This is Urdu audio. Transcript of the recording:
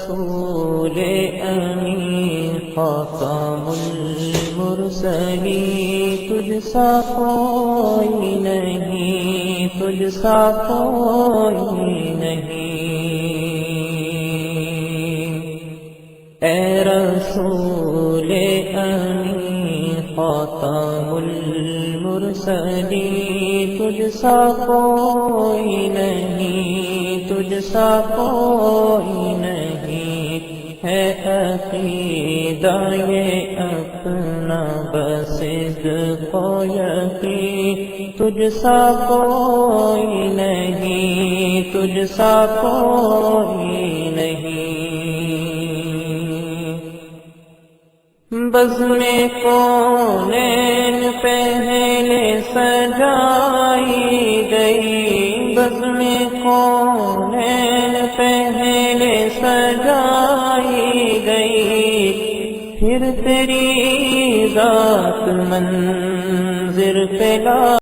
رسول امین خاتم المرسلین، تجھ سا کوئی نہیں، تجھ سا کوئی نہیں، اے رسول امین خاتم المرسلین، تجھ سا کوئی نہیں، تجھ سا کوئی نہیں، ہے عقیدہ یہ اپنا بصدق و یقین، تجھ سا کوئی نہیں، تجھ سا کوئی نہیں، بزم کونین پہلے سجائی گئی، بزم کونین پہلے سجائی گئی، پھر تیری ذات منظر پہ لا